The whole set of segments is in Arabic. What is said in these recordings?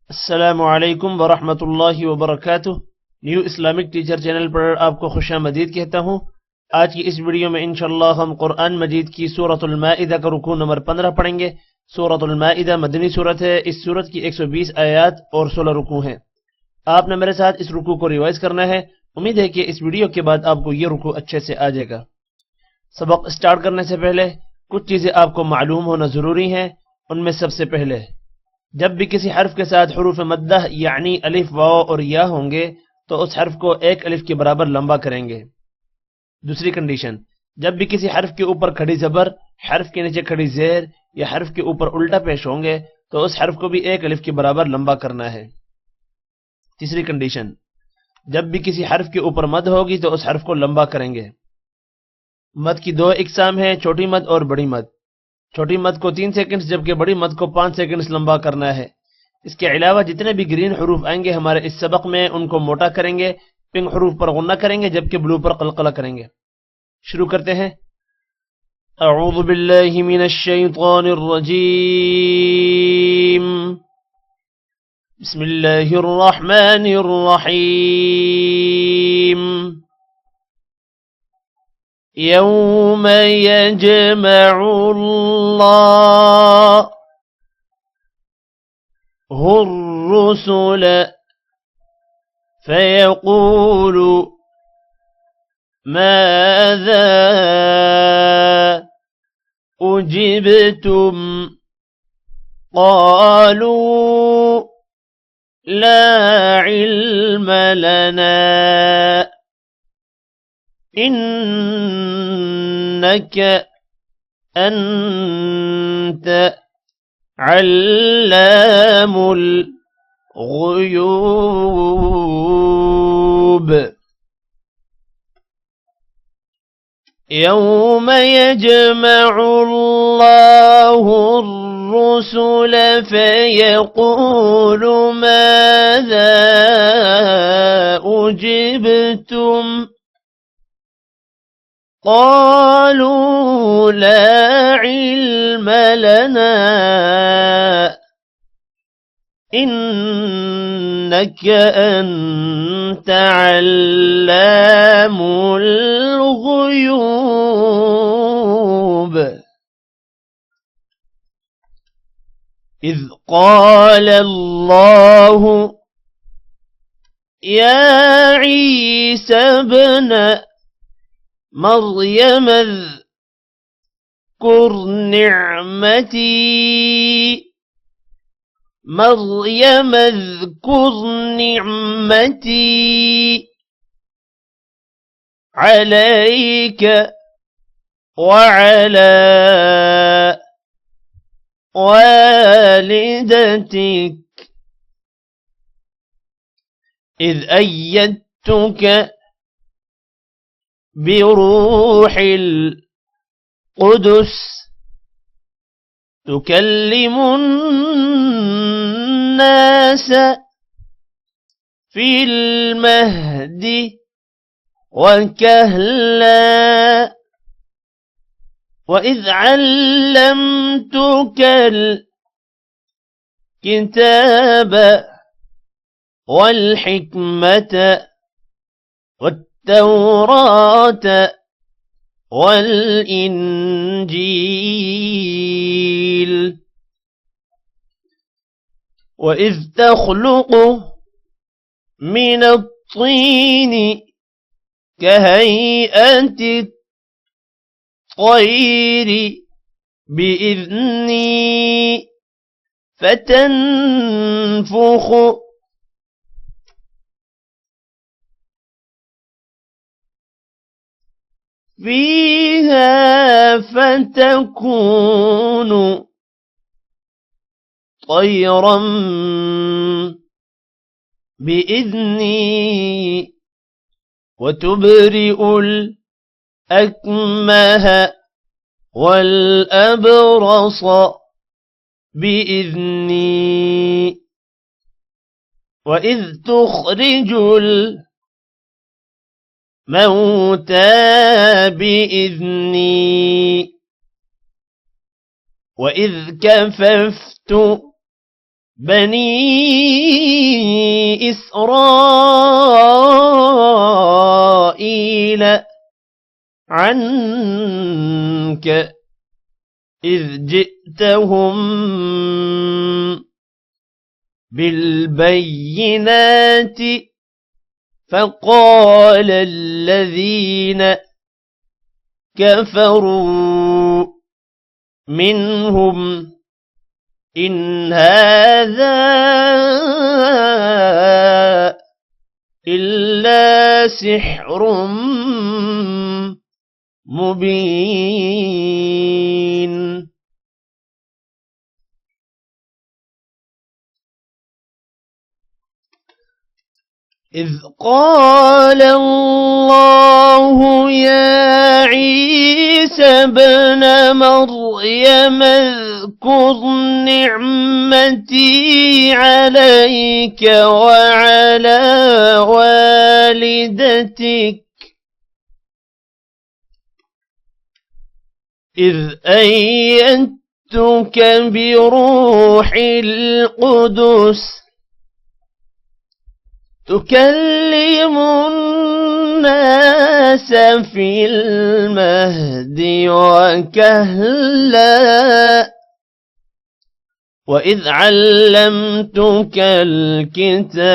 अस्सलामुअलैकुम वरहमतुल्लाहि वबरकातुह। न्यू इस्लामिक टीचर चैनल पर आपको खुशामदीद कहता हूँ। आज की इस वीडियो में इंशाअल्लाह हम कुरान मजीद की सूरतुल माइदा का रुकू नंबर 15 पढ़ेंगे। सूरतुल माइदा मदनी सूरत है। इस सूरत की 120 आयात और 16 रुकू हैं। आपने मेरे साथ इस रुकू को रिवाइज करना है। उम्मीद है कि इस वीडियो के बाद आपको ये रुकू अच्छे से आ जाएगा। सबक स्टार्ट करने से पहले कुछ चीजें आपको मालूम होना जरूरी है। उनमें सबसे पहले, जब भी किसी हर्फ के साथ हुरूफ मद्दा यानी अलिफ वाव और या होंगे तो उस हर्फ को एक अलिफ के बराबर लंबा करेंगे। दूसरी कंडीशन, जब भी किसी हर्फ के ऊपर खड़ी जबर, हर्फ के नीचे खड़ी जेर या हर्फ के ऊपर उल्टा पेश होंगे तो उस हर्फ को भी एक अलिफ के बराबर लंबा करना है। तीसरी कंडीशन, जब भी किसी हर्फ के ऊपर मद होगी तो उस हर्फ को लंबा करेंगे। मद की दो इकसाम है, छोटी मद और बड़ी मद। छोटी मद को 3 सेकंड्स जबकि बड़ी मद को 5 सेकंड्स लंबा करना है। इसके अलावा जितने भी ग्रीन हरूफ आएंगे हमारे इस सबक में उनको मोटा करेंगे, पिंक हरूफ पर गुन्ना करेंगे जबकि ब्लू पर कलकला करेंगे। शुरू करते हैं। अऊज़ु बिल्लाहि मिनश शैतानिर रजीम। बिस्मिल्लाहिर रहमानिर रहीम। यौम यजमउल्लाहु الرسل فيقول ماذا أجبتم قالوا لا علم لنا إنك أنت علام الغيوب يوم يجمع الله الرسل فيقول ماذا أجبتم قالوا لا علم لنا إنك أنت علام الغيوب إذ قال الله يا عيسى ابن مريم اذكر نعمتي عليك وعلى والدتك إذ أيدتك بروح القدس تكلم الناس في المهد وكهلا وإذ علمتك الكتاب والحكمة والتوراة والإنجيل وإذ تخلق من الطين كهيئة الطير بإذني فتنفخ فيها فتكون طيرا بإذني وتبرئ الأكمه والأبرص بإذني وإذ تخرج الموتى بإذني وإذ كففت بني إسرائيل عنك إذ جئتهم بالبينات فقال الذين كفروا منهم إن هذا إلا سحر مبين. إذ قال الله يا عيسى ابن مريم اذكر نعمتي عليك وعلى والدتك إذ أيدتك بروح القدس تكلم الناس في المهد وكهلا وإذ علمتك الكتاب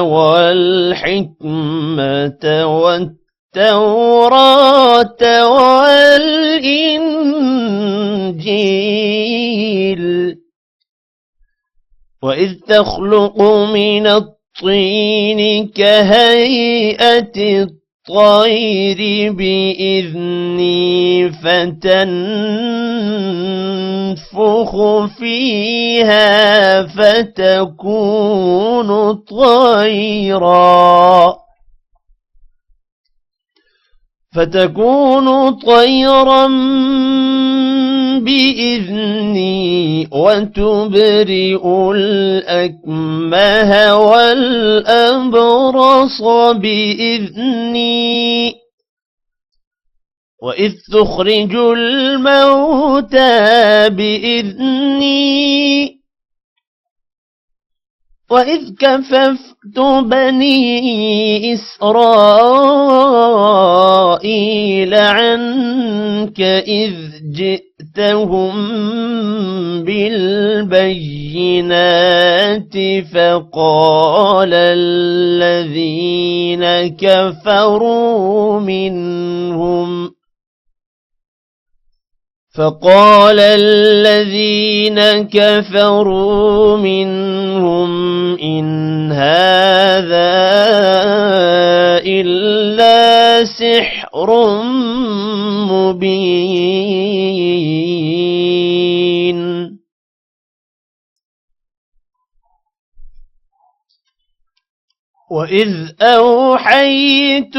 والحكمة والتوراة والإنجيل وإذ تخلق من الطين كهيئة الطير بإذني فتنفخ فيها فتكون طيرا بإذني وتبرئ الأكمه والأبرص بإذني وإذ تخرج الموتى بإذني وإذ كففت بني إسرائيل عنك إذ جئتهم بالبينات فقال الذين كفروا منهم إن هذا إلا سحر مبين. وإذ أوحيت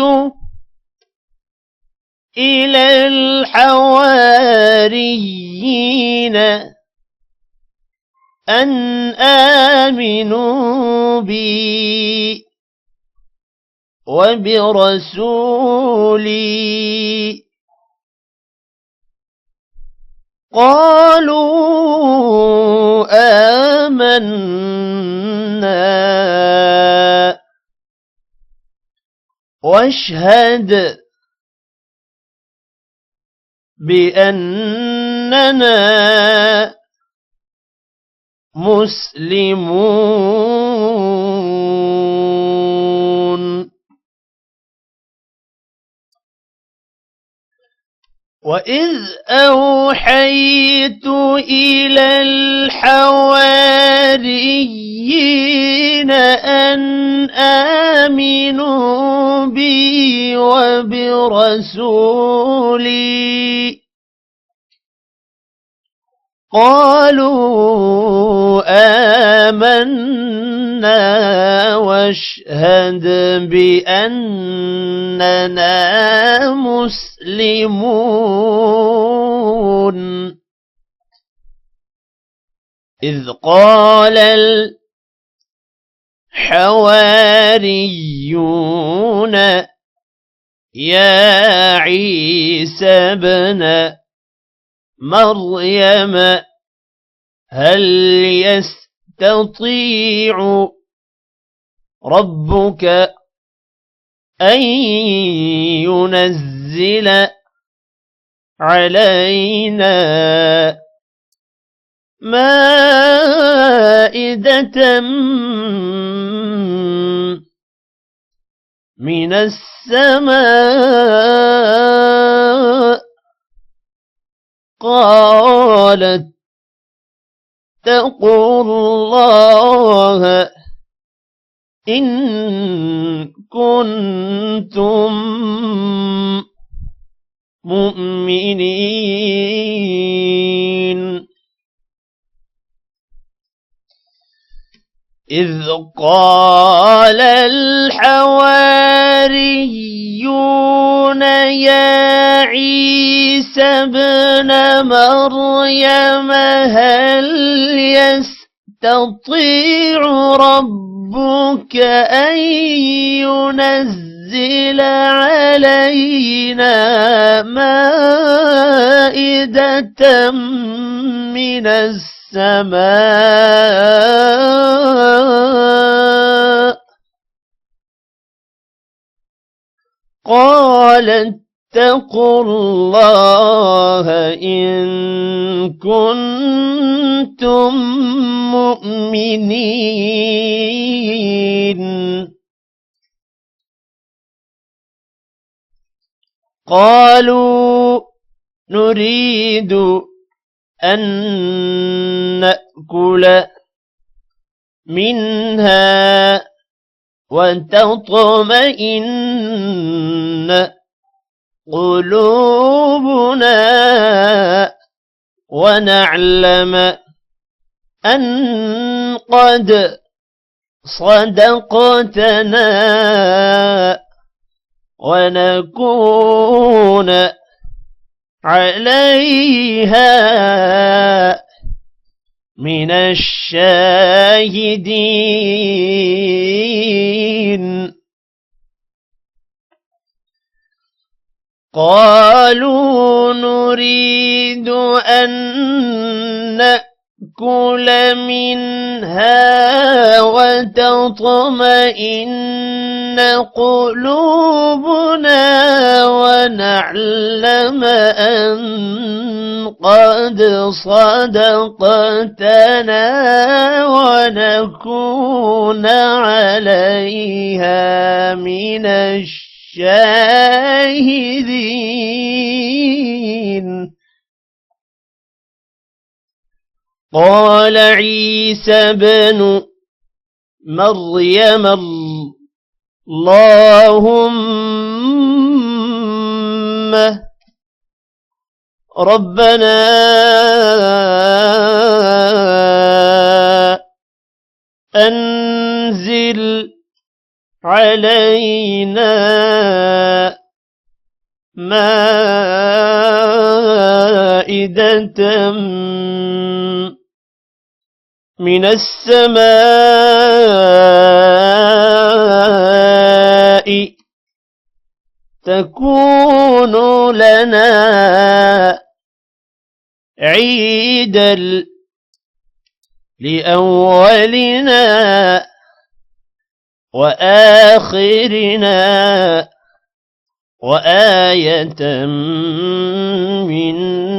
إلى الحواريين أن آمنوا بي وبرسولي قالوا آمنا واشهد بأننا مسلمون. وإذ أوحيت إلى الحواريين أن آمنوا بي وبرسولي قالوا آمنا واشهد بأننا مسلمون. إذ قال الحواريون يا عيسى ابن مريم هل يستطيع ربك أن ينزل علينا مائدة من السماء قالت اتقوا الله إن كنتم مؤمنين إذ قال الحواريون يا عيسى ابن مريم هل يستطيع ربك أن ينزل علينا مائدة من السماء قال اتقوا الله إن كنتم مؤمنين قالوا نريد أن نأكل منها وتطمئن قلوبنا ونعلم أن قد صدقتنا ونكون عليها من الشاهدين قالوا نريد أن نأكل منها وتطمئن قلوبنا ونعلم أن قد صدقتنا ونكون عليها من الشاهدين قال عيسى ابن مريم اللهم ربنا أنزل علينا مائدة من السماء تكون لنا عيدا لأولنا وآخرنا وآية منك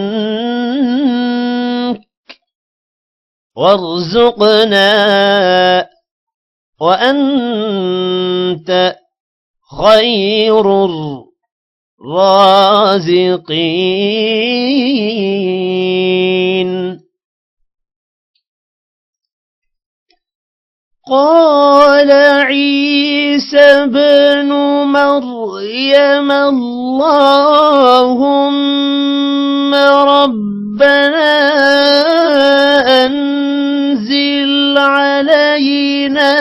وارزقنا وأنت خير الرازقين قال عيسى ابن مريم اللهم ربنا أنزل علينا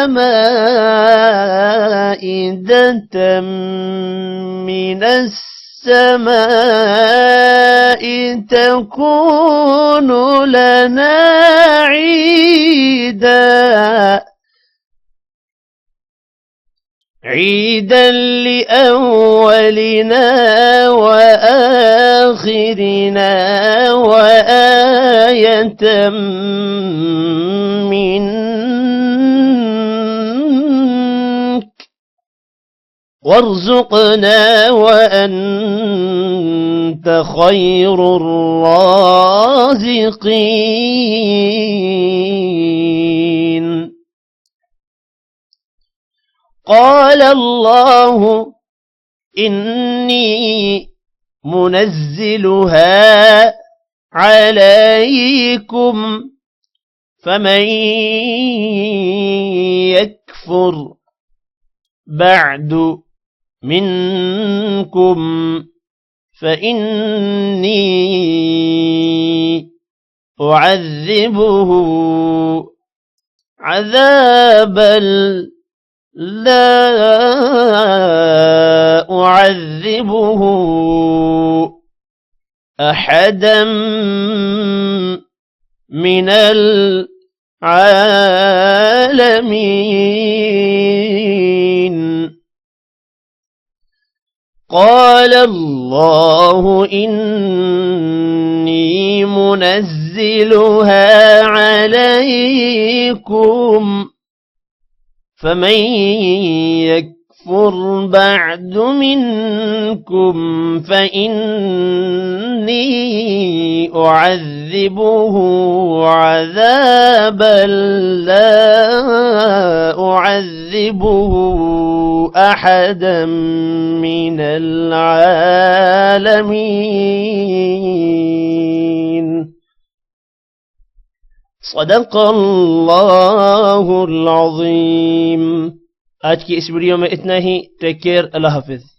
مائدة من السماء تكون لنا عيدا لأولنا وآخرنا وآية منك وارزقنا وأنت خير الرازقين. قال الله إني منزلها عليكم فمن يكفر بعد منكم فإني أعذبه عذابا لا أعذبه أحدا من العالمين. قال الله إني منزلها عليكم فمن يكفر بعد منكم فإني أعذبه عذابا لا أعذبه أحدا من العالمين. صدق الله العظيم. आज की इस वीडियो में इतना ही. Take care. अल्लाह हाफिज.